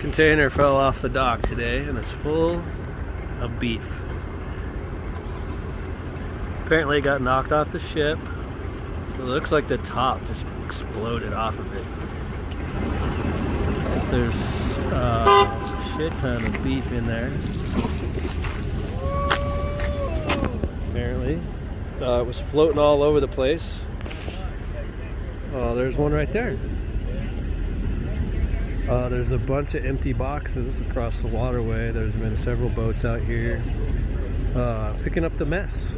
container fell off the dock today and it's full of beef. Apparently it got knocked off the ship. It looks like the top just exploded off of it. There's a shit ton of beef in there. Apparently. It was floating all over the place. Oh, there's one right there. There's a bunch of empty boxes across the waterway. There's been several boats out here picking up the mess.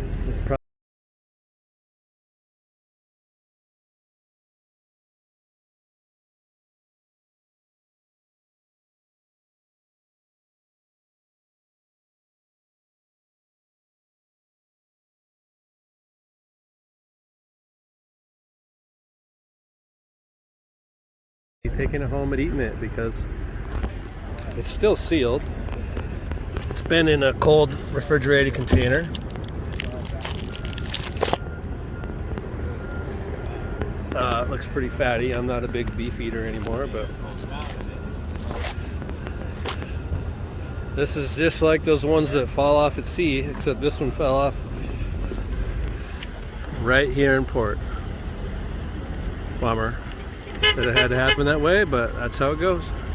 Taking it home and eating it because it's still sealed. It's been in a cold refrigerated container. It looks pretty fatty. I'm not a big beef eater anymore, but this is just like those ones that fall off at sea, except this one fell off right here in port. Bummer that it had to happen that way, but that's how it goes.